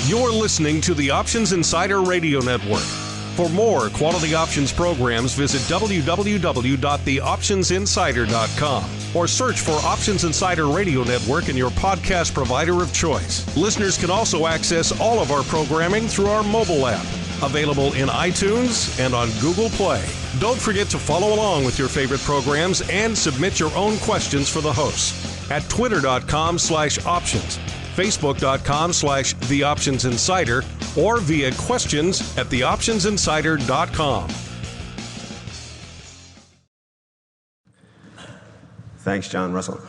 You're listening to the Options Insider Radio Network. For more quality options programs, visit www.theoptionsinsider.com or search for Options Insider Radio Network in your podcast provider of choice. Listeners can also access all of our programming through our mobile app, available in iTunes and on Google Play. Don't forget to follow along with your favorite programs and submit your own questions for the hosts at twitter.com/options, facebook.com/theoptionsinsider, or via questions at theoptionsinsider.com. Thanks, John Russell.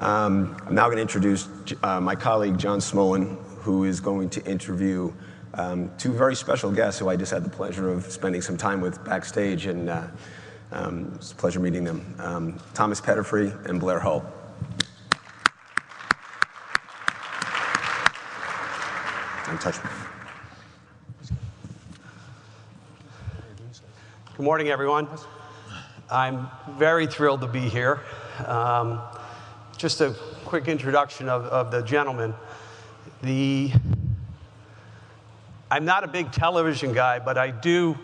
I'm now going to introduce my colleague, John Smolin, who is going to interview two very special guests who I just had the pleasure of spending some time with backstage, and it's a pleasure meeting them. Thomas Peterffy and Blair Hull. Touch me. Good morning, everyone. I'm very thrilled to be here. Just a quick introduction of the gentleman. I'm not a big television guy, but I do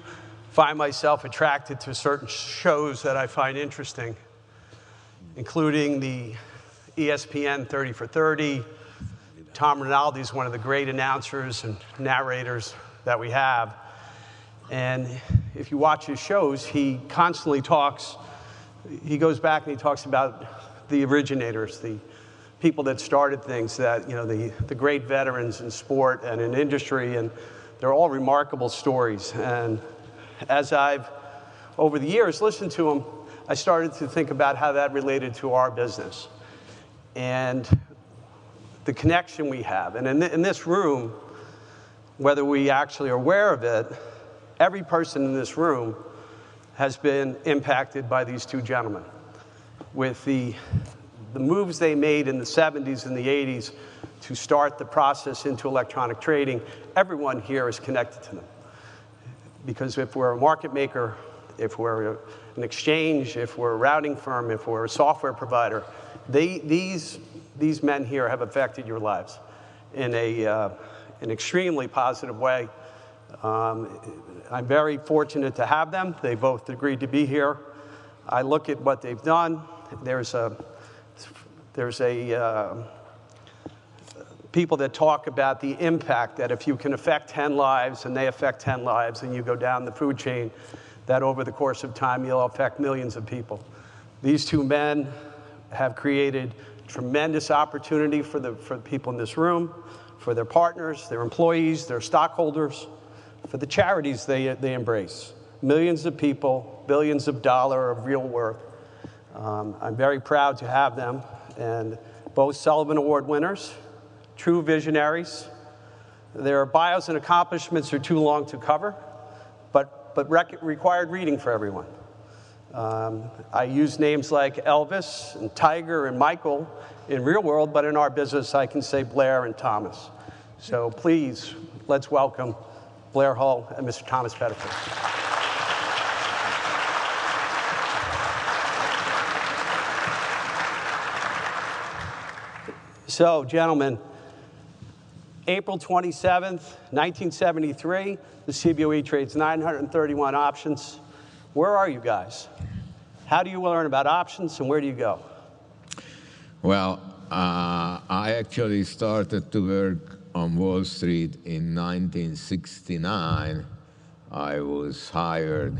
find myself attracted to certain shows that I find interesting, including the ESPN 30 for 30. Tom Rinaldi is one of the great announcers and narrators that we have. And if you watch his shows, he constantly talks, he goes back and he talks about the originators, the people that started things, that, you know, the great veterans in sport and in industry, and they're all remarkable stories. And as I've, over the years, listened to him, I started to think about how that related to our business and the connection we have. And in this room, whether we actually are aware of it, every person in this room has been impacted by these two gentlemen. With the moves they made in the 70s and the 80s to start the process into electronic trading, everyone here is connected to them. Because if we're a market maker, if we're an exchange, if we're a routing firm, if we're a software provider, these men here have affected your lives in an extremely positive way. I'm very fortunate to have them. They both agreed to be here. I look at what they've done. There's people that talk about the impact that if you can affect 10 lives and they affect 10 lives and you go down the food chain, that over the course of time you'll affect millions of people. These two men have created tremendous opportunity for the people in this room, for their partners, their employees, their stockholders, for the charities they embrace. Millions of people, billions of dollars of real worth. I'm very proud to have them, and both Sullivan Award winners, true visionaries. Their bios and accomplishments are too long to cover, but required reading for everyone. I use names like Elvis and Tiger and Michael in real world, but in our business, I can say Blair and Thomas. So please, let's welcome Blair Hull and Mr. Thomas Peterffy. So, gentlemen, April 27th, 1973, the CBOE trades 931 options. Where are you guys? How do you learn about options, and where do you go? Well, I actually started to work on Wall Street in 1969. I was hired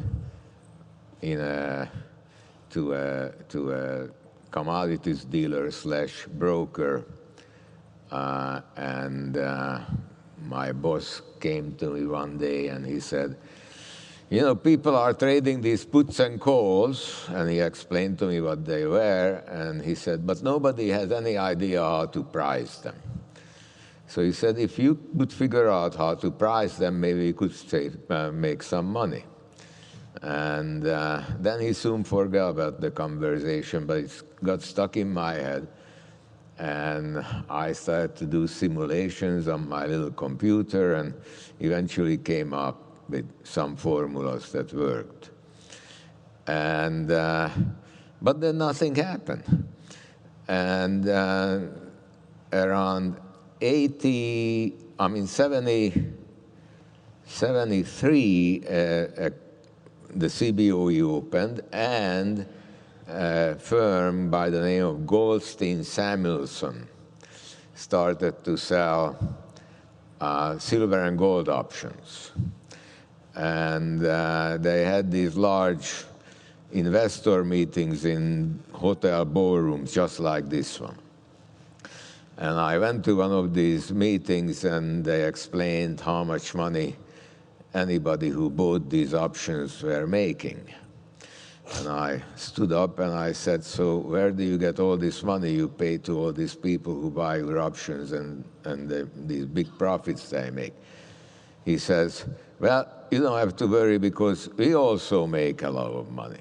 to a commodities dealer / broker, and my boss came to me one day and he said, you know, people are trading these puts and calls, and he explained to me what they were, and he said, but nobody has any idea how to price them. So he said, if you could figure out how to price them, maybe you could make some money. And then he soon forgot about the conversation, but it got stuck in my head. And I started to do simulations on my little computer and eventually came up with some formulas that worked. And, but then nothing happened. And around 80 73, the CBOE opened, and a firm by the name of Goldstein Samuelson started to sell silver and gold options. And they had these large investor meetings in hotel ballrooms, just like this one. And I went to one of these meetings, and they explained how much money anybody who bought these options were making. And I stood up and I said, so where do you get all this money you pay to all these people who buy your options and these big profits they make? He says, well, you don't have to worry because we also make a lot of money.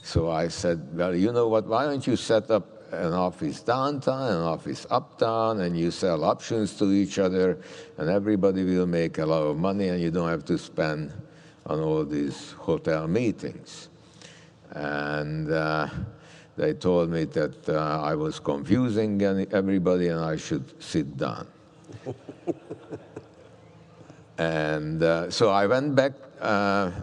So I said, well, you know what, why don't you set up an office downtown, an office uptown, and you sell options to each other, and everybody will make a lot of money, and you don't have to spend on all these hotel meetings. And they told me that I was confusing everybody and I should sit down. And so I went back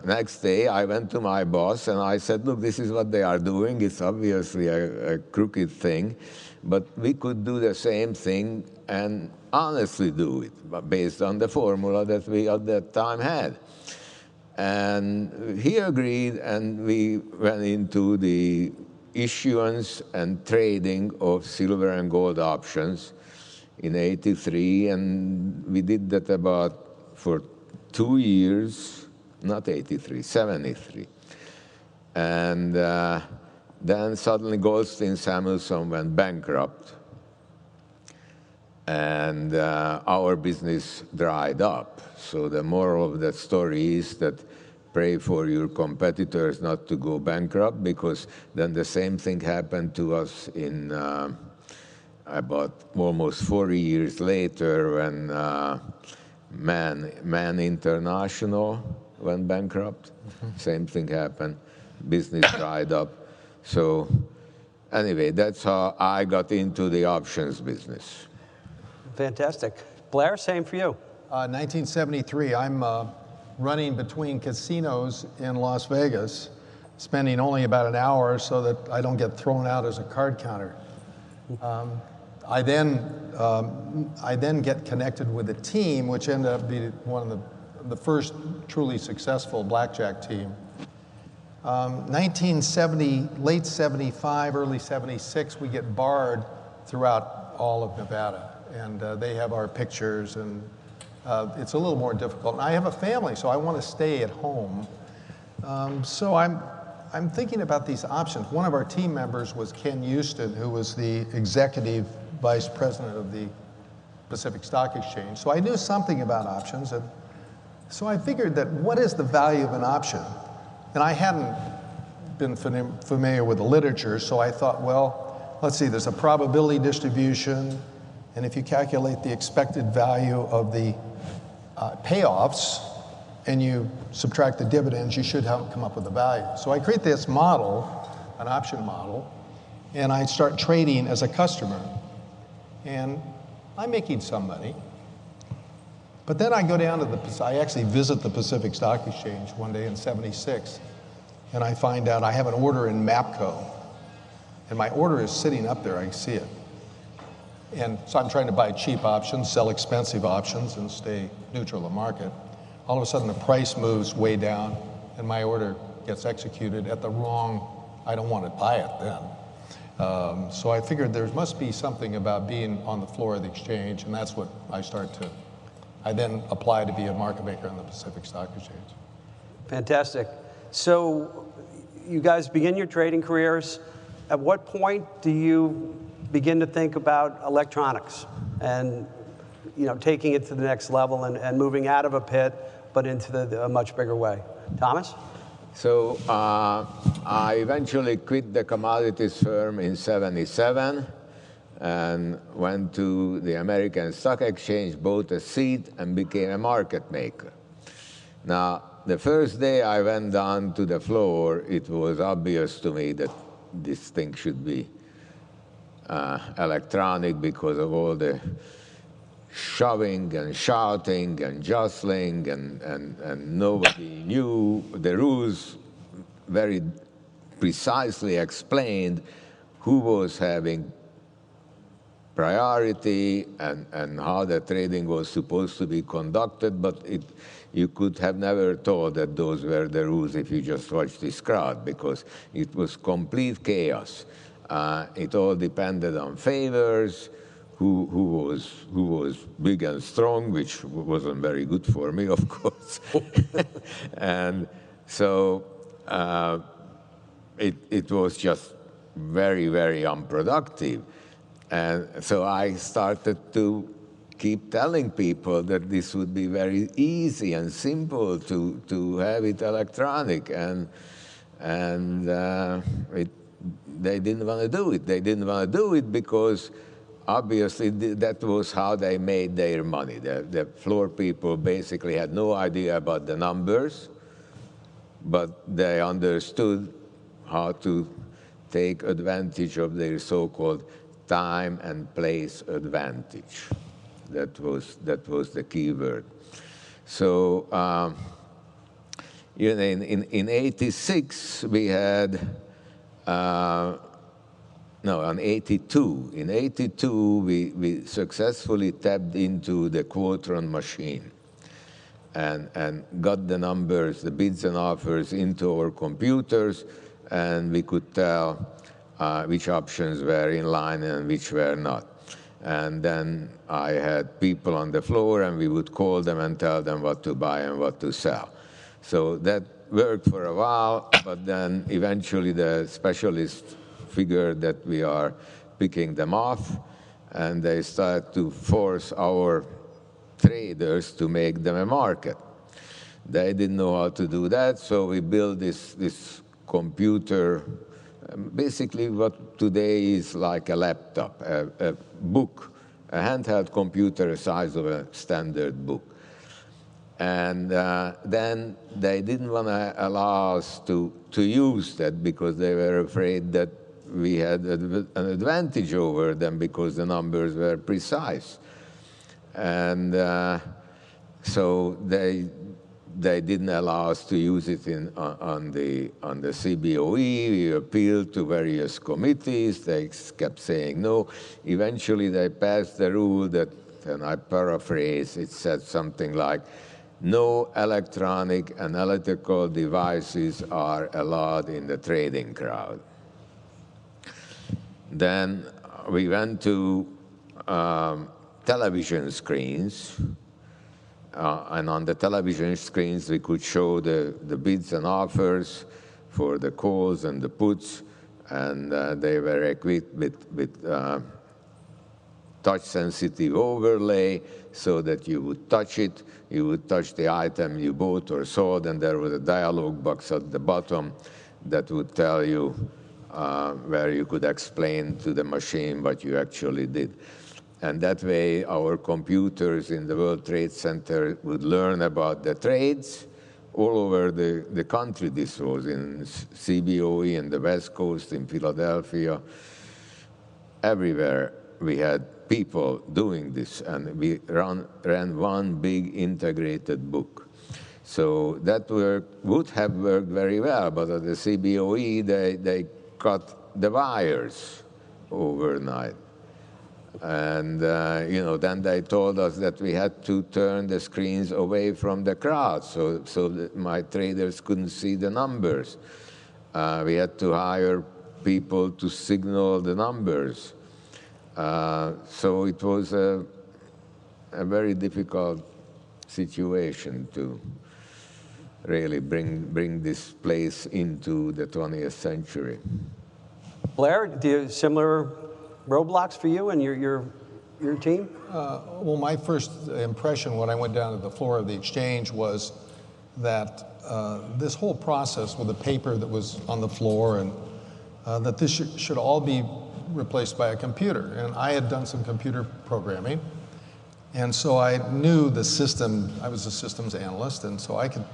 next day. I went to my boss and I said, look, this is what they are doing. It's obviously a crooked thing, but we could do the same thing and honestly do it based on the formula that we at that time had. And he agreed, and we went into the issuance and trading of silver and gold options in '83, and we did that for 2 years, not '83, '73. And then suddenly Goldstein Samuelson went bankrupt, and our business dried up. So the moral of that story is that pray for your competitors not to go bankrupt, because then the same thing happened to us in about almost 40 years later when Man International went bankrupt. Same thing happened. Business dried up. So anyway, that's how I got into the options business. Fantastic. Blair, same for you. 1973, I'm running between casinos in Las Vegas, spending only about an hour so that I don't get thrown out as a card counter. I then get connected with a team, which ended up being one of the first truly successful blackjack team. 1970, late 75, early 76, we get barred throughout all of Nevada, and they have our pictures, and it's a little more difficult. And I have a family, so I want to stay at home. So I'm thinking about these options. One of our team members was Ken Houston, who was the executive vice president of the Pacific Stock Exchange. So I knew something about options, and so I figured that what is the value of an option? And I hadn't been familiar with the literature, so I thought, well, let's see, there's a probability distribution, and if you calculate the expected value of the payoffs and you subtract the dividends, you should come up with a value. So I create this model, an option model, and I start trading as a customer. And I'm making some money. But then I go down to I actually visit the Pacific Stock Exchange one day in '76, and I find out I have an order in MAPCO. And my order is sitting up there, I can see it. And so I'm trying to buy cheap options, sell expensive options, and stay neutral to market. All of a sudden the price moves way down, and my order gets executed at the wrong, I don't want to buy it then. So I figured there must be something about being on the floor of the exchange, and that's what I then applied to be a market maker on the Pacific Stock Exchange. Fantastic. So you guys begin your trading careers. At what point do you begin to think about electronics and taking it to the next level and moving out of a pit, but into a much bigger way? Thomas? So I eventually quit the commodities firm in '77 and went to the American Stock Exchange, bought a seat, and became a market maker. Now, the first day I went down to the floor, it was obvious to me that this thing should be electronic because of all the shoving and shouting and jostling, and nobody knew the rules very precisely explained who was having priority and how the trading was supposed to be conducted, but you could have never thought that those were the rules if you just watched this crowd, because it was complete chaos. It all depended on favors, who was big and strong, which wasn't very good for me, of course. And so it was just very, very unproductive. And so I started to keep telling people that this would be very easy and simple to have it electronic, and they didn't want to do it. They didn't want to do it because obviously that was how they made their money. The floor people basically had no idea about the numbers, but they understood how to take advantage of their so-called time and place advantage. That was the key word. So in '86 we had in '82. In '82 we successfully tapped into the Quotron machine and got the numbers, the bids and offers into our computers, and we could tell which options were in line and which were not. And then I had people on the floor, and we would call them and tell them what to buy and what to sell. So that worked for a while, but then eventually the specialists figured that we are picking them off, and they started to force our traders to make them a market. They didn't know how to do that, so we built this computer, basically what today is like a laptop, a book, a handheld computer the size of a standard book. And then they didn't want to allow us to use that because they were afraid that we had an advantage over them because the numbers were precise. And so they didn't allow us to use it on the CBOE. We appealed to various committees. They kept saying no. Eventually, they passed the rule that, and I paraphrase, it said something like, no electronic analytical devices are allowed in the trading crowd. Then we went to television screens. And on the television screens, we could show the bids and offers for the calls and the puts, and they were equipped with touch-sensitive overlay so that you would touch it, you would touch the item you bought or sold, and there was a dialog box at the bottom that would tell you where you could explain to the machine what you actually did. And that way, our computers in the World Trade Center would learn about the trades all over the country. This was in CBOE, in the West Coast, in Philadelphia. Everywhere we had people doing this, and we ran one big integrated book. So that would have worked very well, but at the CBOE, they cut the wires overnight. And then they told us that we had to turn the screens away from the crowd so that my traders couldn't see the numbers. We had to hire people to signal the numbers. So it was a very difficult situation to really bring this place into the 20th century. Blair, do you have similar roadblocks for you and your team? Well, my first impression when I went down to the floor of the exchange was that this whole process with the paper that was on the floor, and that this should all be replaced by a computer. And I had done some computer programming, and so I knew the system. I was a systems analyst, and so I could,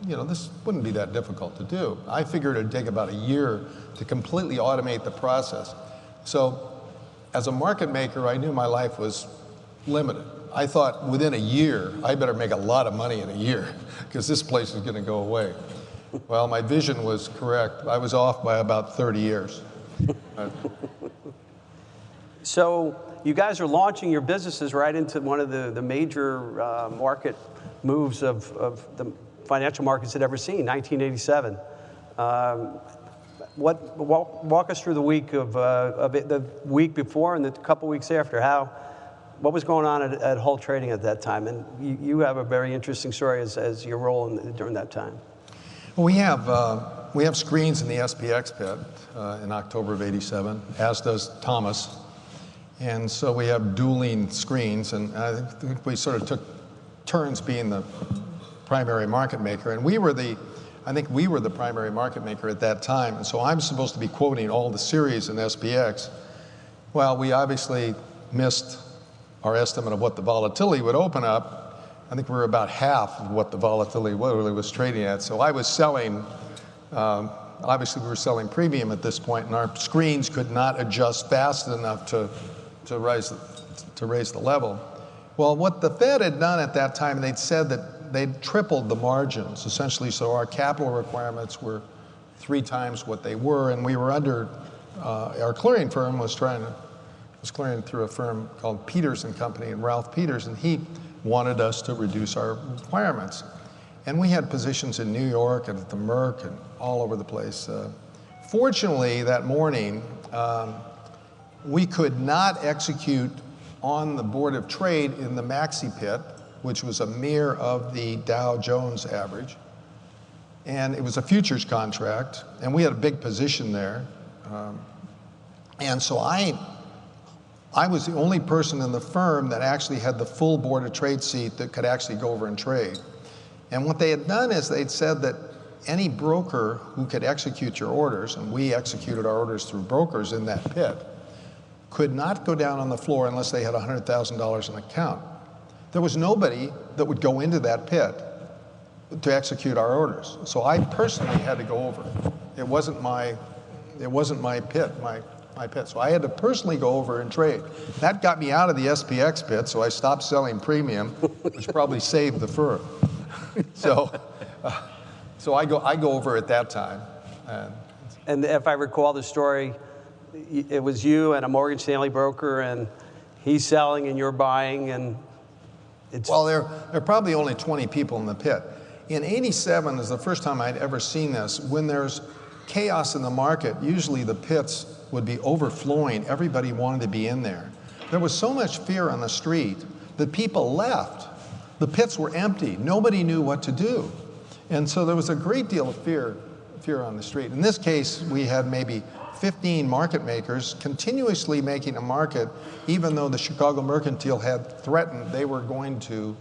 this wouldn't be that difficult to do. I figured it'd take about a year to completely automate the process. So as a market maker, I knew my life was limited. I thought within a year, I better make a lot of money in a year because this place is going to go away. Well, my vision was correct. I was off by about 30 years. So you guys are launching your businesses right into one of the major market moves of the financial markets had ever seen, 1987. Walk us through the week the week before and the couple weeks after. What was going on at Hull Trading at that time? And you have a very interesting story as your role during that time. Well, we have screens in the SPX pit in October of '87, as does Thomas. And so we have dueling screens, and I think we sort of took turns being the primary market maker. And I think we were the primary market maker at that time. And so I'm supposed to be quoting all the series in SPX. Well, we obviously missed our estimate of what the volatility would open up. I think we were about half of what the volatility literally was trading at. So I was selling, obviously we were selling premium at this point, and our screens could not adjust fast enough to raise the level. Well, what the Fed had done at that time, they'd said that they'd tripled the margins, essentially, so our capital requirements were 3 times what they were, and we were under, our clearing firm was clearing through a firm called Peters and Company, and Ralph Peters, and he wanted us to reduce our requirements. And we had positions in New York and at the Merck and all over the place. Fortunately, that morning, we could not execute on the Board of Trade in the Maxi Pit, which was a mirror of the Dow Jones average. And it was a futures contract, and we had a big position there. And so I was the only person in the firm that actually had the full Board of Trade seat that could actually go over and trade. And what they had done is they'd said that any broker who could execute your orders, and we executed our orders through brokers in that pit, could not go down on the floor unless they had $100,000 in account. There was nobody that would go into that pit to execute our orders. So I personally had to go over. It wasn't my pit, my pit. So I had to personally go over and trade. That got me out of the SPX pit, so I stopped selling premium, which probably saved the firm. So I go over at that time. And if I recall the story, it was you and a Morgan Stanley broker, and he's selling and you're buying, and it's... Well, there are probably only 20 people in the pit. In '87 is the first time I'd ever seen this. When there's chaos in the market, usually the pits would be overflowing. Everybody wanted to be in there. There was so much fear on the street that people left. The pits were empty. Nobody knew what to do. And so there was a great deal of fear on the street. In this case, we had maybe 15 market makers continuously making a market, even though the Chicago Mercantile had threatened they were going to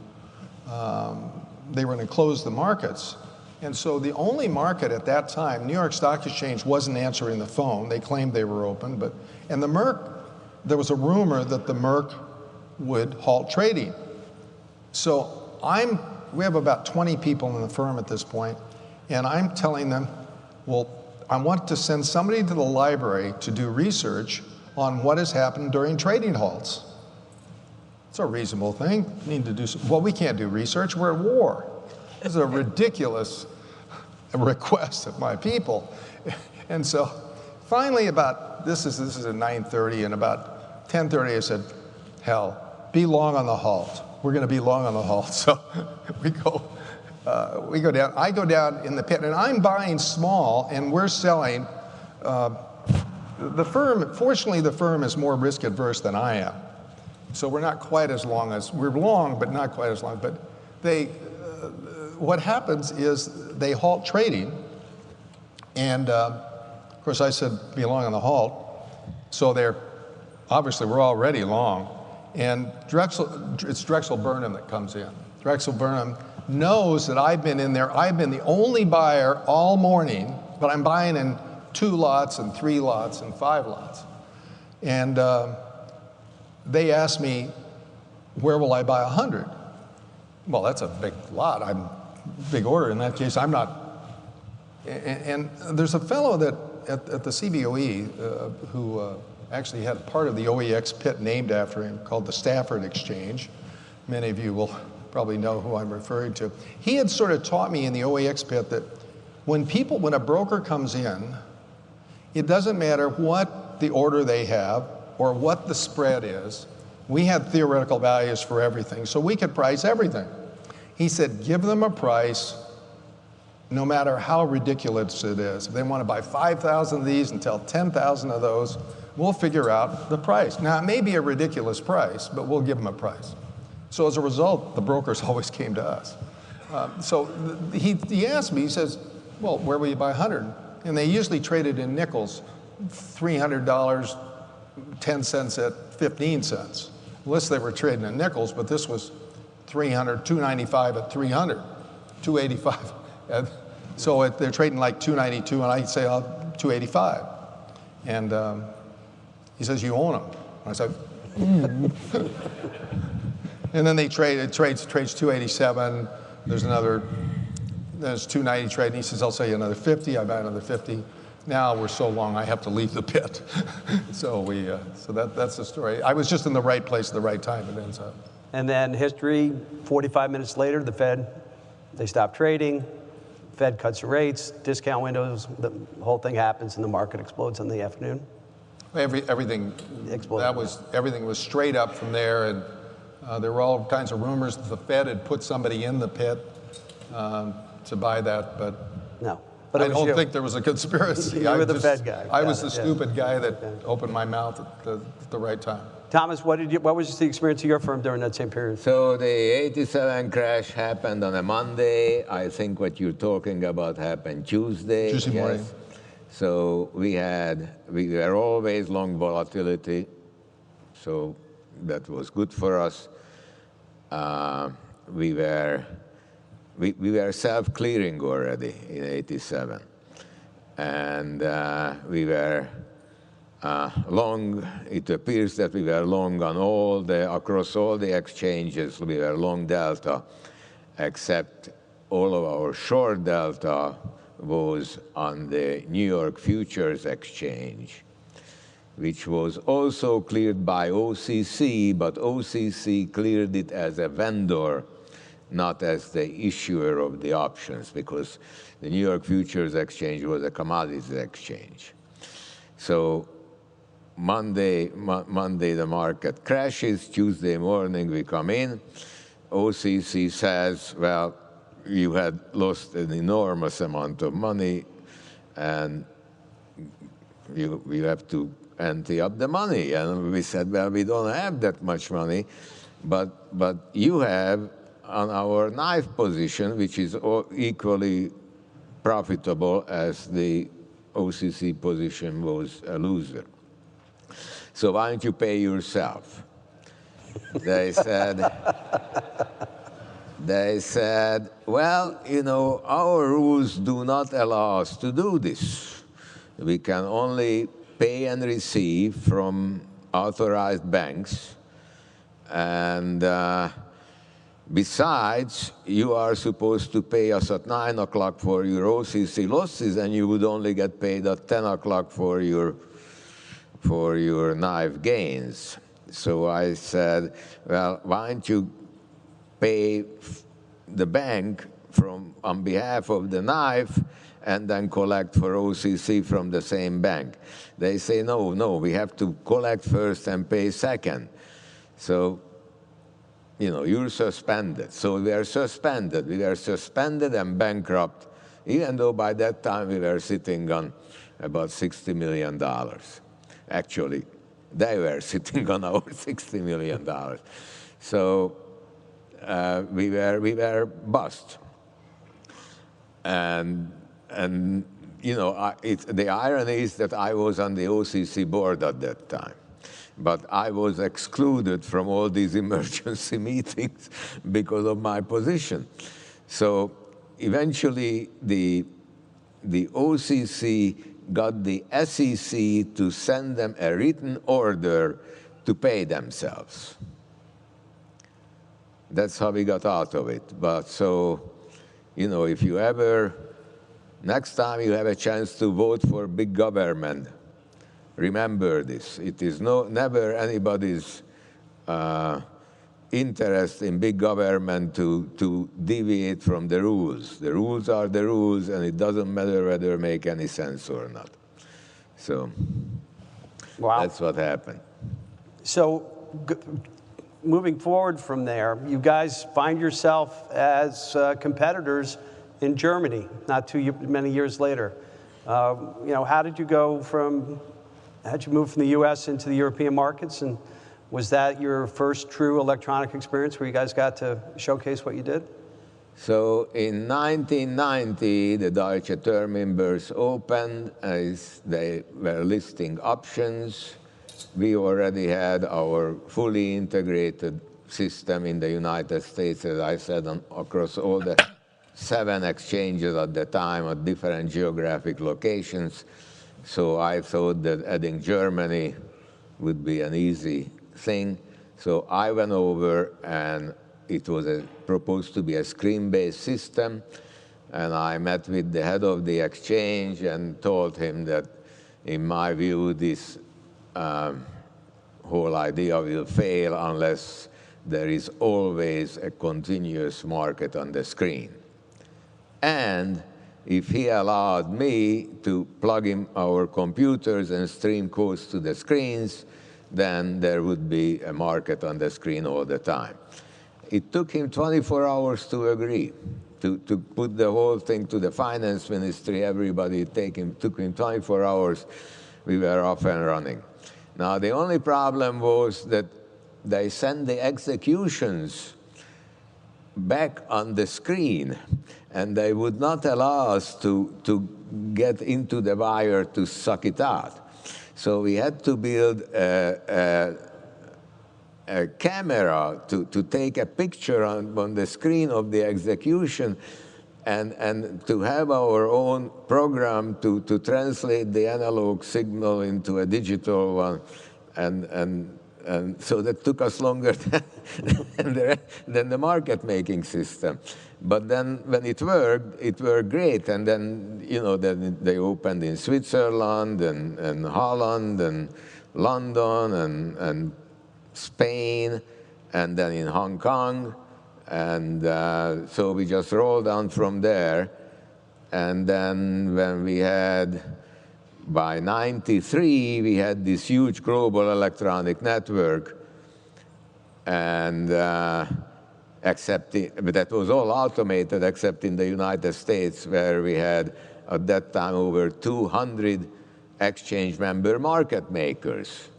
close the markets. And so the only market at that time, New York Stock Exchange wasn't answering the phone. They claimed they were open, and the Merck, there was a rumor that the Merck would halt trading. So we have about 20 people in the firm at this point, and I'm telling them, well, I want to send somebody to the library to do research on what has happened during trading halts. It's a reasonable thing. Need to do well, we can't do research. We're at war. This is a ridiculous request of my people. And so finally this is at 9:30, and about 10:30 I said, hell, be long on the halt. We're going to be long on the halt. So we go down. I go down in the pit, and I'm buying small, and we're selling. The firm, fortunately, the firm is more risk adverse than I am. So we're not quite as long we're long, but not quite as long. But what happens is they halt trading, and of course I said be long on the halt. So obviously we're already long. And it's Drexel Burnham that comes in. Drexel Burnham knows that I've been in there. I've been the only buyer all morning, but I'm buying in 2 lots and 3 lots and 5 lots. And they asked me, where will I buy 100? Well, that's a big lot. Big order. In that case, I'm not. And there's a fellow that at the CBOE who actually had part of the OEX pit named after him called the Stafford Exchange. Many of you will probably know who I'm referring to. He had sort of taught me in the OEX pit that when a broker comes in, it doesn't matter what the order they have or what the spread is. We had theoretical values for everything, so we could price everything. He said, give them a price no matter how ridiculous it is. If they want to buy 5,000 of these and tell 10,000 of those, we'll figure out the price. Now, it may be a ridiculous price, but we'll give them a price. So as a result, the brokers always came to us. He asked me, he says, well, where will you buy 100? And they usually traded in nickels, $300, 10 cents at 15 cents. Unless they were trading in nickels, but this was 300, 295 at 300, 285. So they're trading like 292, and I say, 285. And he says, you own them. I said, and then it trades 287. There's 290 trading. He says, I'll sell you another 50. I buy another 50. Now we're so long, I have to leave the pit. So that's the story. I was just in the right place at the right time, it ends up. And then history, 45 minutes later, the Fed, they stop trading. Fed cuts the rates, discount windows, the whole thing happens, and the market explodes in the afternoon. Everything exploded. Everything was straight up from there, and there were all kinds of rumors that the Fed had put somebody in the pit to buy that, but no. But I don't think there was a conspiracy. You were the Fed guy. I was the stupid guy that opened my mouth at the right time. Thomas, what was the experience of your firm during that same period? So the 87 crash happened on a Monday. I think what you're talking about happened Tuesday. Tuesday morning. So we were always long volatility. So that was good for us. We were self-clearing already in 87. And we were long. It appears that we were long on across all the exchanges. We were long delta, except all of our short delta was on the New York Futures Exchange, which was also cleared by OCC, but OCC cleared it as a vendor, not as the issuer of the options, because the New York Futures Exchange was a commodities exchange. So Monday the market crashes. Tuesday morning we come in. OCC says, well, you had lost an enormous amount of money, and you have to ante up the money. And we said, well, we don't have that much money, but you have on our knife position, which is equally profitable as the OCC position was a loser. So why don't you pay yourself? They said, well, our rules do not allow us to do this. We can only pay and receive from authorized banks. And besides, you are supposed to pay us at 9 o'clock for your OCC losses, and you would only get paid at 10 o'clock for your knife gains. So I said, well, why don't you pay the bank on behalf of the knife and then collect for OCC from the same bank? They say, no, we have to collect first and pay second. So, you're suspended. So we are suspended. We were suspended and bankrupt, even though by that time we were sitting on about $60 million. Actually, they were sitting on our $60 million. So we were bust. And the irony is that I was on the OCC board at that time. But I was excluded from all these emergency meetings because of my position. So eventually, the OCC got the SEC to send them a written order to pay themselves. That's how we got out of it. But so, if you next time you have a chance to vote for big government, remember this. It is never anybody's interest in big government to deviate from the rules. The rules are the rules, and it doesn't matter whether they make any sense or not. So that's what happened. So moving forward from there, you guys find yourself as competitors in Germany, not too many years later. How did you move from the U.S. into the European markets, and was that your first true electronic experience where you guys got to showcase what you did? So in 1990, the Deutsche Terminbörse opened as they were listing options. We already had our fully integrated system in the United States, as I said, across all the 7 exchanges at the time at different geographic locations. So I thought that adding Germany would be an easy thing. So I went over, and it was proposed to be a screen-based system. And I met with the head of the exchange and told him that, in my view, this whole idea will fail unless there is always a continuous market on the screen. And if he allowed me to plug in our computers and stream codes to the screens, then there would be a market on the screen all the time. It took him 24 hours to agree, to put the whole thing to the finance ministry. Everybody took him 24 hours. We were off and running. Now, the only problem was that they sent the executions back on the screen, and they would not allow us to get into the wire to suck it out. So we had to build a camera to take a picture on the screen of the execution, and to have our own program to translate the analog signal into a digital one. And so that took us longer than the market-making system. But then when it worked great. And then, then they opened in Switzerland and Holland and London and Spain, and then in Hong Kong. And so we just rolled on from there. And then when we had, by 93, we had this huge global electronic network, and but that was all automated except in the United States, where we had, at that time, over 200 exchange member market makers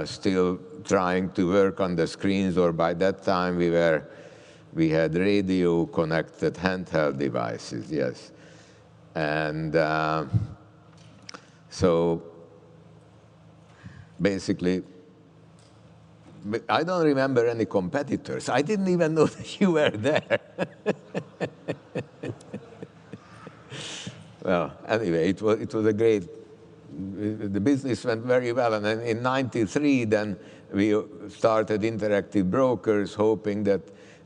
still trying to work on the screens, or by that time we had radio-connected handheld devices, yes. And so basically, I don't remember any competitors. I didn't even know that you were there. Well, anyway, it was a great, the business went very well. And then in 93, then we started Interactive Brokers, hoping that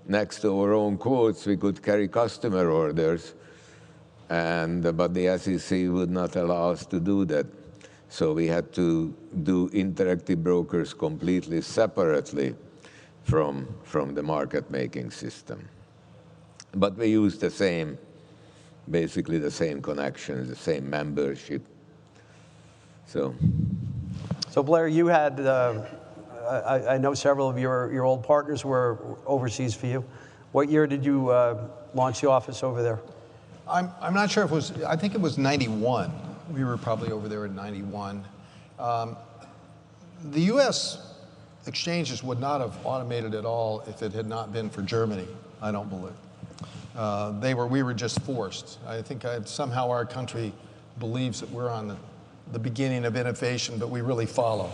next to our own quotes, we could carry customer orders. But the SEC would not allow us to do that. So we had to do Interactive Brokers completely separately from the market-making system. But we used basically the same connections, the same membership. So Blair, you had, I know several of your old partners were overseas for you. What year did you launch the office over there? I'm not sure if it was, I think it was 91. We were probably over there in 91. The US exchanges would not have automated at all if it had not been for Germany, I don't believe. We were just forced. I think somehow our country believes that we're on the beginning of innovation, but we really follow,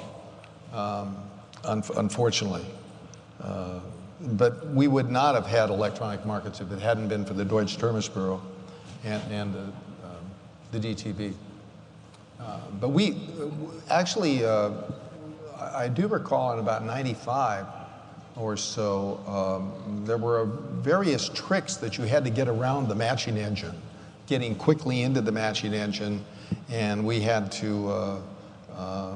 unfortunately. But we would not have had electronic markets if it hadn't been for the Deutsche Terminbörse and the DTB. But we actually, I do recall in about 95 or so, there were various tricks that you had to get around the matching engine, getting quickly into the matching engine, and we had to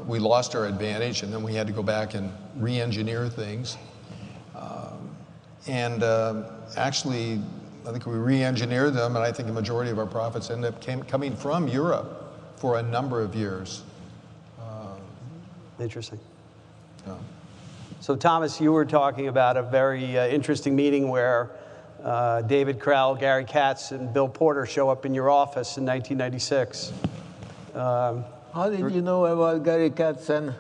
We lost our advantage, and then we had to go back and re-engineer things. Actually, I think we re-engineered them, and I think the majority of our profits ended up coming from Europe for a number of years. Interesting. Yeah. So Thomas, you were talking about a very interesting meeting where David Krell, Gary Katz, and Bill Porter show up in your office in 1996. How did you know about Gary Katz and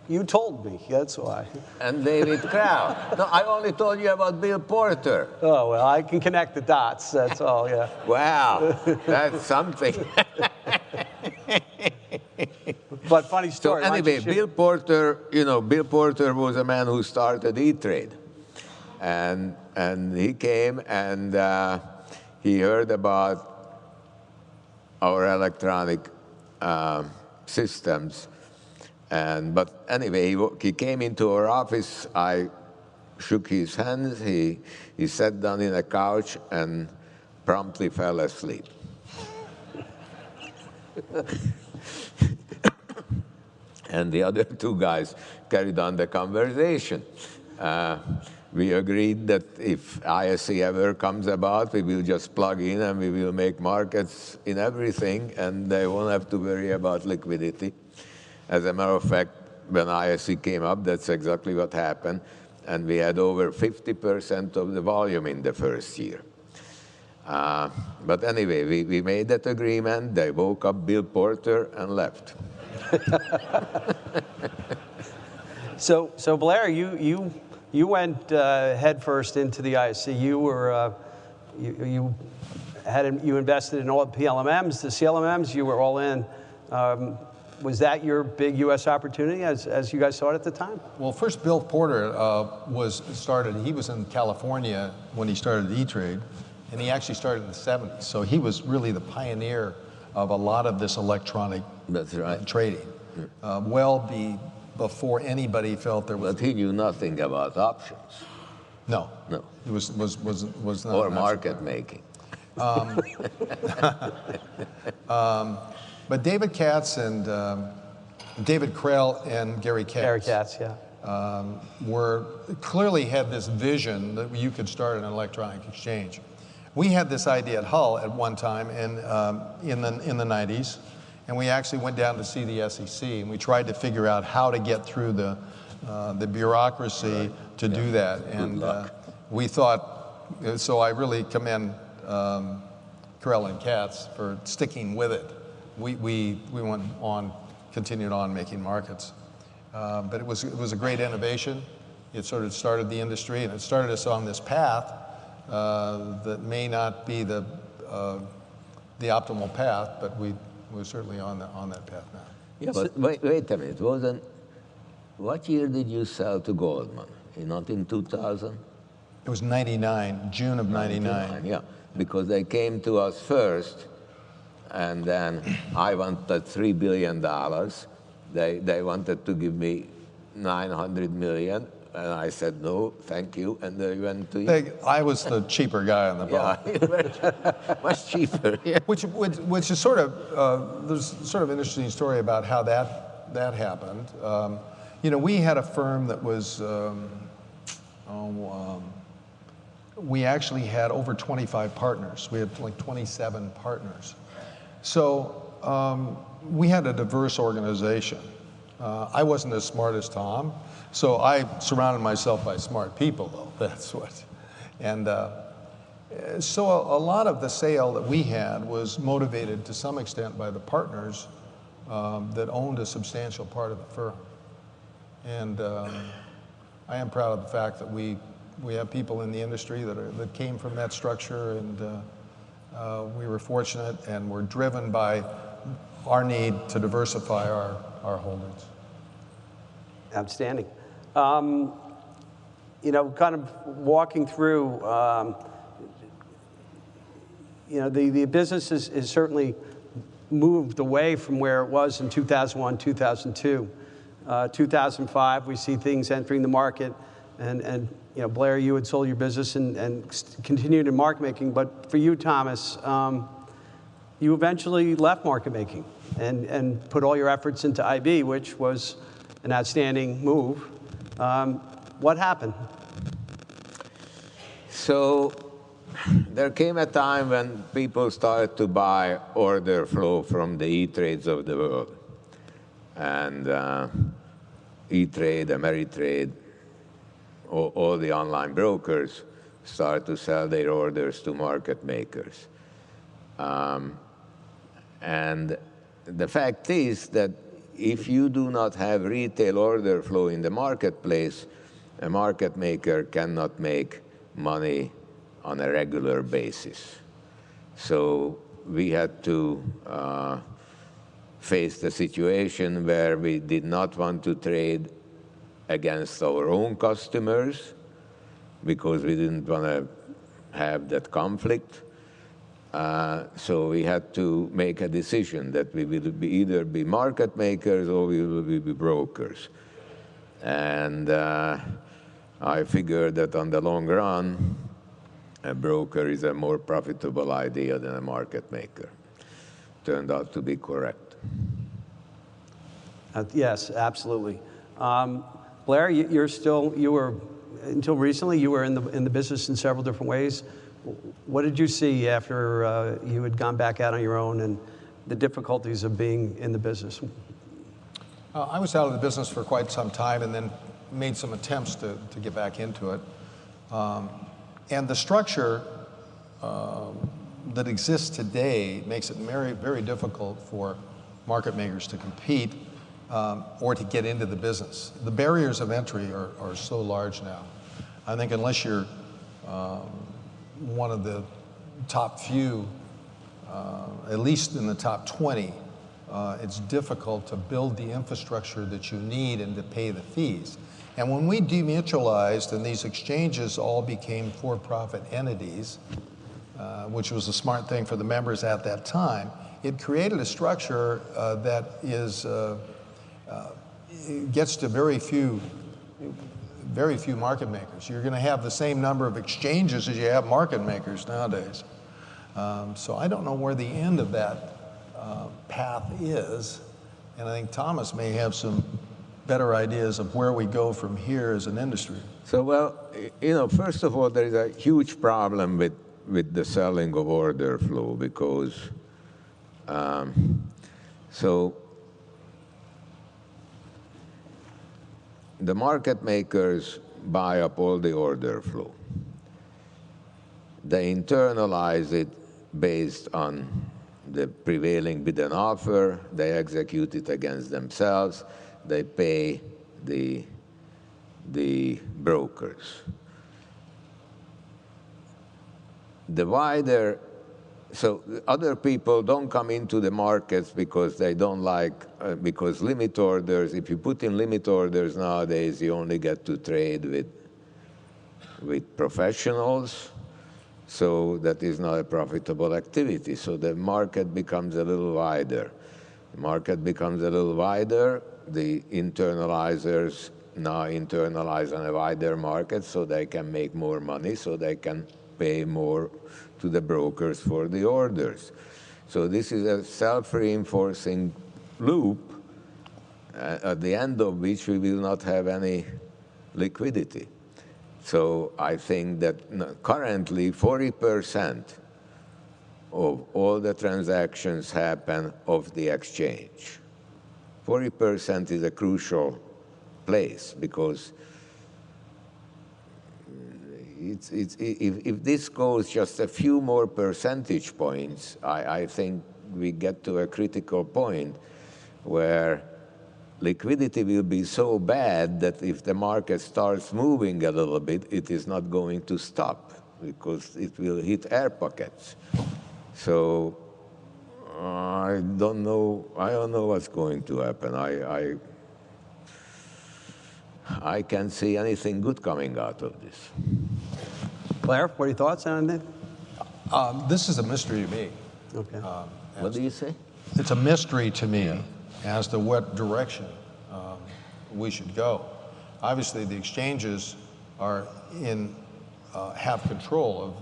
You told me, that's why. David Krell? No, I only told you about Bill Porter. Oh, well, I can connect the dots, that's all, yeah. Wow, that's something. But funny story. So anyway, Bill Porter was a man who started E-Trade. And he came and he heard about our electronic systems. But anyway, he came into our office. I shook his hands. He sat down in a couch and promptly fell asleep. And the other two guys carried on the conversation. We agreed that if ISE ever comes about, we will just plug in and we will make markets in everything, and they won't have to worry about liquidity. As a matter of fact, when ISE came up, that's exactly what happened, and we had over 50% of the volume in the first year. But anyway, we made that agreement. They woke up Bill Porter and left. So Blair, you went headfirst into the ISE. You were you invested in all the PLMMs, the CLMMs. You were all in. Was that your big U.S. opportunity as you guys saw it at the time? Well, first Bill Porter he was in California when he started E-Trade, and he actually started in the 70s. So he was really the pioneer of a lot of this electronic trading. Before anybody felt there was. But he knew nothing about options. No. It was not. Or market making. But David Katz and David Krell and Gary Katz. Gary Katz, yeah. Clearly had this vision that you could start an electronic exchange. We had this idea at Hull at one time in the 90s, and we actually went down to see the SEC, and we tried to figure out how to get through the bureaucracy to do that. And we thought, so I really commend Krell and Katz for sticking with it. We went on, continued on making markets. But it was a great innovation. It sort of started the industry, and it started us on this path that may not be the optimal path, but we're certainly on that path now. Yeah, but wait a minute. What year did you sell to Goldman? Not in 2000? It was 99, June of 99. Yeah, because they came to us first, and then I wanted $3 billion. They wanted to give me $900 million, and I said, no, thank you, and they went to you. I was the cheaper guy on the block. Yeah, much cheaper. Yeah. Which is sort of, there's sort of an interesting story about how that happened. We had a firm that was, we actually had over 25 partners. We had like 27 partners. So we had a diverse organization. I wasn't as smart as Tom, so I surrounded myself by smart people, though. That's what. And so a lot of the sale that we had was motivated to some extent by the partners that owned a substantial part of the firm. And I am proud of the fact that we have people in the industry that came from that structure, and we were fortunate and were driven by our need to diversify our holdings. Outstanding. Kind of walking through, the business is certainly moved away from where it was in 2001, 2002. 2005, we see things entering the market, and Blair, you had sold your business and continued in market making, but for you, Thomas, you eventually left market making and put all your efforts into IB, which was an outstanding move. What happened? So there came a time when people started to buy order flow from the E-Trades of the world. And E-Trade, Ameritrade, all the online brokers started to sell their orders to market makers. And the fact is that if you do not have retail order flow in the marketplace, a market maker cannot make money on a regular basis. So we had to face the situation where we did not want to trade against our own customers because we didn't want to have that conflict. So we had to make a decision that we will either be market makers or we will be brokers. And I figured that on the long run, a broker is a more profitable idea than a market maker. Turned out to be correct. Yes, absolutely. Blair, you were, until recently, you were in the business in several different ways. What did you see after you had gone back out on your own and the difficulties of being in the business? I was out of the business for quite some time and then made some attempts to get back into it. And the structure that exists today makes it very, very difficult for market makers to compete or to get into the business. The barriers of entry are so large now. I think unless you're one of the top few, at least in the top 20, it's difficult to build the infrastructure that you need and to pay the fees. And when we demutualized and these exchanges all became for-profit entities, which was a smart thing for the members at that time, it created a structure that gets to very few market makers. You're going to have the same number of exchanges as you have market makers nowadays. So I don't know where the end of that path is, and I think Thomas may have some better ideas of where we go from here as an industry. So, well, first of all, there is a huge problem with the selling of order flow because, so the market makers buy up all the order flow. They internalize it based on the prevailing bid and offer. They execute it against themselves. They pay the brokers. So other people don't come into the markets because they don't like, because limit orders, if you put in limit orders nowadays, you only get to trade with professionals. So that is not a profitable activity. So the market becomes a little wider. The market becomes a little wider. The internalizers now internalize on a wider market so they can make more money, so they can pay more to the brokers for the orders. So this is a self-reinforcing loop at the end of which we will not have any liquidity. So I think that currently 40% of all the transactions happen off the exchange. 40% is a crucial place because if this goes just a few more percentage points, I think we get to a critical point where liquidity will be so bad that if the market starts moving a little bit, it is not going to stop because it will hit air pockets. So I don't know what's going to happen. I can't see anything good coming out of this. Blair, what are your thoughts on it? This is a mystery to me. Okay. What do you say? It's a mystery to me as to what direction we should go. Obviously, the exchanges are have control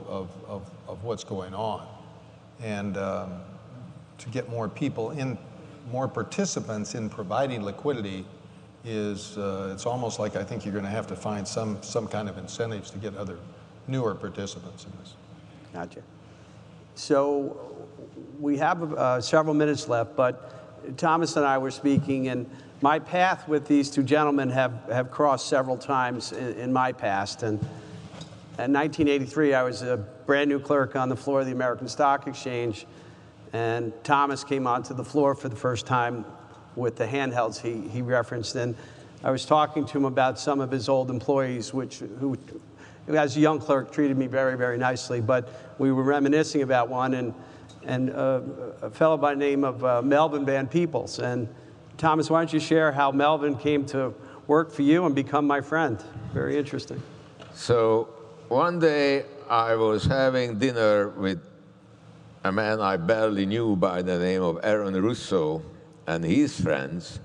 of what's going on, and to get more people more participants in providing liquidity is, it's almost like I think you're going to have to find some kind of incentives to get other newer participants in this. Gotcha. So we have several minutes left, but Thomas and I were speaking, and my path with these two gentlemen have crossed several times in my past. And in 1983, I was a brand new clerk on the floor of the American Stock Exchange, and Thomas came onto the floor for the first time with the handhelds he referenced. And I was talking to him about some of his old employees, who as a young clerk treated me very, very nicely. But we were reminiscing about one, and a fellow by the name of Melvin Van Peebles. And Thomas, why don't you share how Melvin came to work for you and become my friend? Very interesting. So one day I was having dinner with a man I barely knew by the name of Aaron Russo and his friends.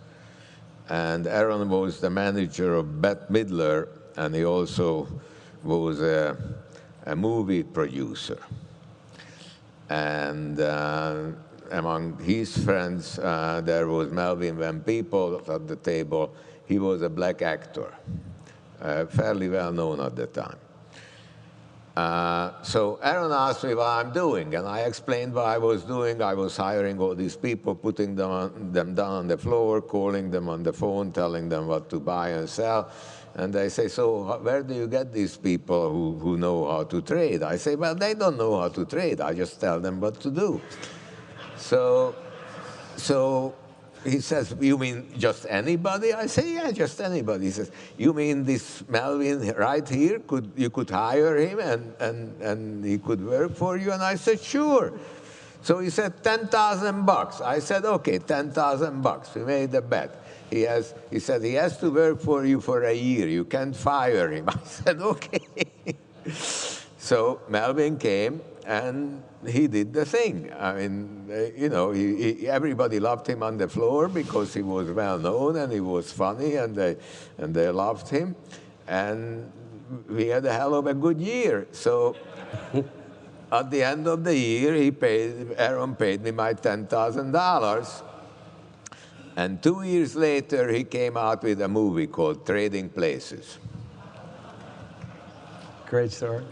And Aaron was the manager of Bette Midler, and he also was a movie producer. And among his friends, there was Melvin Van Peebles at the table. He was a black actor, fairly well known at the time. So Aaron asked me what I'm doing, and I explained what I was doing. I was hiring all these people, putting them down on the floor, calling them on the phone, telling them what to buy and sell. And they say, so where do you get these people who know how to trade? I say, well, they don't know how to trade. I just tell them what to do. So he says, you mean just anybody? I say, yeah, just anybody. He says, you mean this Melvin right here? You could hire him and he could work for you? And I said, sure. So he said, $10,000. I said, okay, $10,000. We made a bet. He said, he has to work for you for a year. You can't fire him. I said, okay. So Melvin came, and he did the thing. I mean, you know, everybody loved him on the floor because he was well known and he was funny, and they loved him. And we had a hell of a good year. So at the end of the year, Aaron paid me my $10,000. And 2 years later, he came out with a movie called Trading Places. Great story.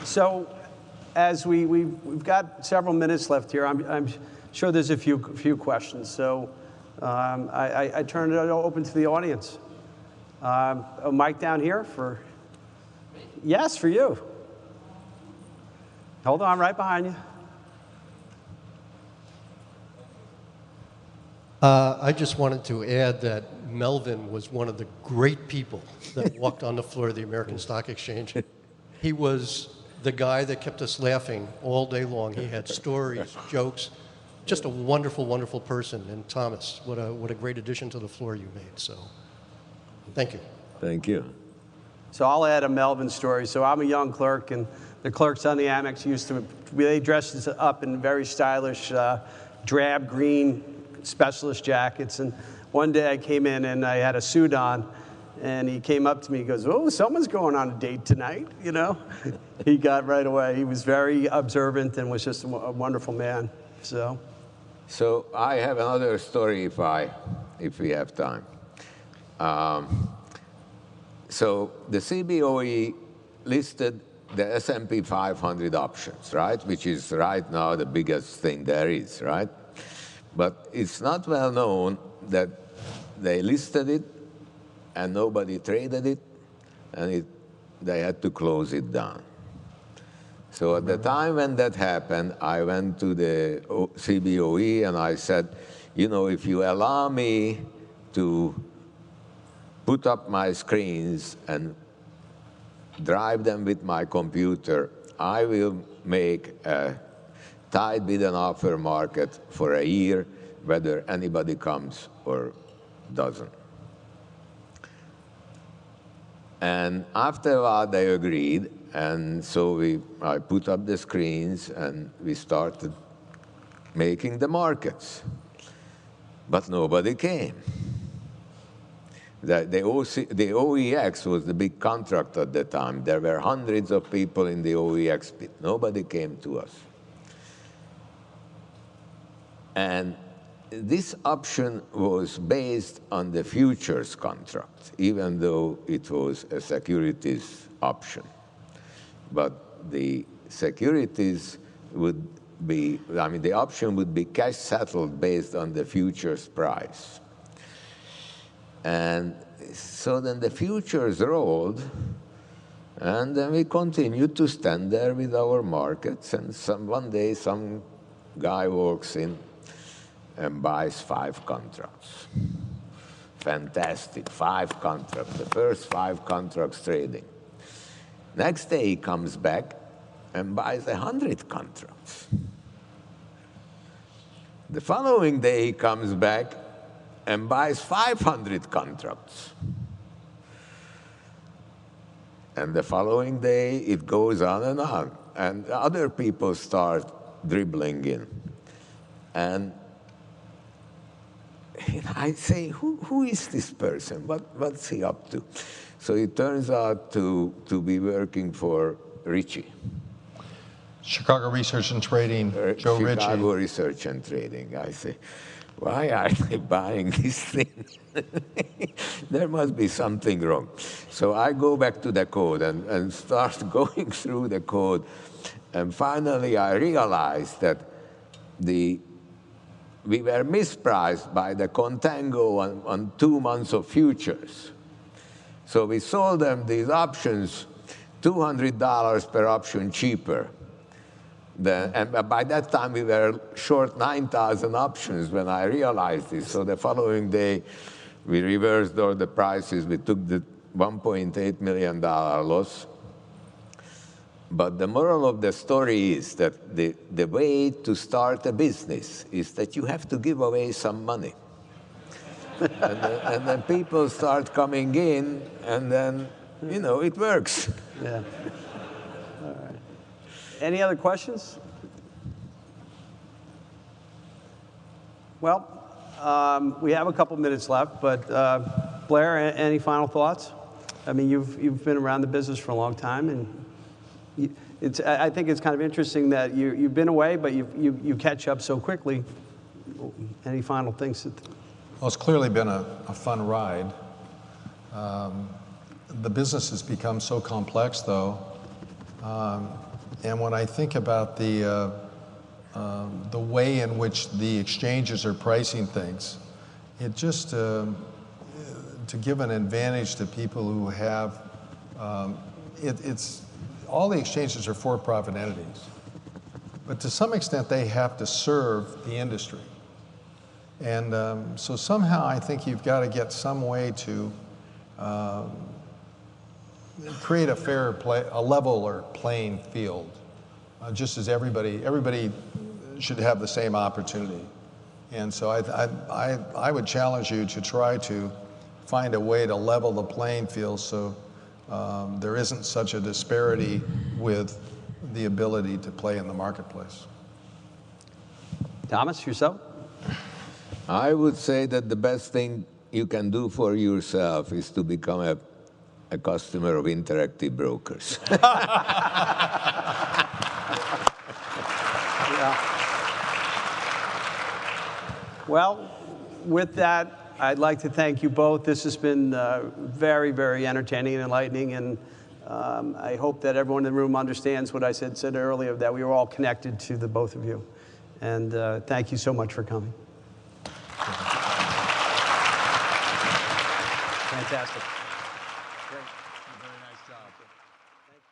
So, as we've got several minutes left here, I'm sure there's a few questions. So, I turn it open to the audience. A mic down here for, yes, for you. Hold on, right behind you. I just wanted to add that Melvin was one of the great people that walked on the floor of the American Stock Exchange. He was the guy that kept us laughing all day long. He had stories, jokes, just a wonderful, wonderful person. And Thomas, what a great addition to the floor you made. So, thank you. Thank you. So I'll add a Melvin story. So I'm a young clerk, and the clerks on the Amex they dressed us up in very stylish drab green specialist jackets. And one day I came in and I had a suit on, and he came up to me, he goes, oh, someone's going on a date tonight, you know? He got right away. He was very observant and was just a wonderful man, so. So I have another story if we have time. So the CBOE listed the S&P 500 options, right? Which is right now the biggest thing there is, right? But it's not well known that they listed it and nobody traded it, and they had to close it down. So at the time when that happened, I went to the CBOE and I said, you know, if you allow me to put up my screens and drive them with my computer, I will make a tight bid and offer market for a year, whether anybody comes or doesn't. And after a while, they agreed, and so I put up the screens and we started making the markets. But nobody came. The OEX was the big contract at the time. There were hundreds of people in the OEX bid. Nobody came to us. And this option was based on the futures contract, even though it was a securities option. But the securities would be, I mean, the option would be cash settled based on the futures price. And so then the futures rolled, and then we continued to stand there with our markets, and one day some guy walks in and buys 5 contracts. Fantastic, 5 contracts, the first 5 contracts trading. Next day he comes back and buys 100 contracts. The following day he comes back and buys 500 contracts. And the following day, it goes on, and other people start dribbling in. And I say, who is this person? What's he up to? So he turns out to be working for Ritchie. Chicago Research and Trading, Joe Ritchie. Chicago Research and Trading. I say, why are they buying this thing? There must be something wrong. So I go back to the code and start going through the code. And finally, I realized that we were mispriced by the contango on 2 months of futures. So we sold them these options $200 per option cheaper. And by that time, we were short 9,000 options when I realized this. So the following day, we reversed all the prices. We took the $1.8 million loss. But the moral of the story is that the way to start a business is that you have to give away some money. and then people start coming in, and then, you know, it works. Yeah. All right. Any other questions? Well, we have a couple minutes left, but Blair, any final thoughts? I mean, you've been around the business for a long time, and I think it's kind of interesting that you've been away, but you catch up so quickly. Any final things? Well, it's clearly been a fun ride. The business has become so complex, though. And when I think about the way in which the exchanges are pricing things, it just, to give an advantage to people who have, it's all the exchanges are for-profit entities. But to some extent, they have to serve the industry. And so somehow I think you've got to get some way to create a fair play, a level or playing field, just as everybody should have the same opportunity. And so I would challenge you to try to find a way to level the playing field so there isn't such a disparity with the ability to play in the marketplace. Thomas, yourself? I would say that the best thing you can do for yourself is to become a customer of Interactive Brokers. Yeah. Well, with that, I'd like to thank you both. This has been very, very entertaining and enlightening, and I hope that everyone in the room understands what I said earlier, that we were all connected to the both of you. And thank you so much for coming. Fantastic. Great. Very nice job. Thank you,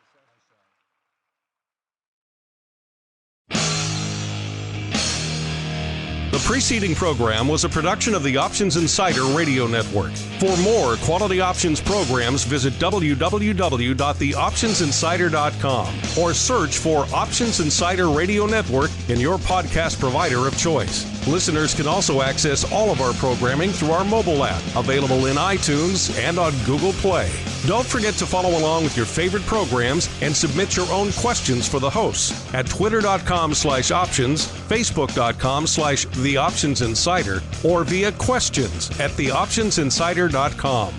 sir. The preceding program was a production of the Options Insider Radio Network. For more quality options programs, visit www.theoptionsinsider.com or search for Options Insider Radio Network in your podcast provider of choice. Listeners can also access all of our programming through our mobile app, available in iTunes and on Google Play. Don't forget to follow along with your favorite programs and submit your own questions for the hosts at twitter.com/options, facebook.com/theoptionsinsider, or via questions@theoptionsinsider.com.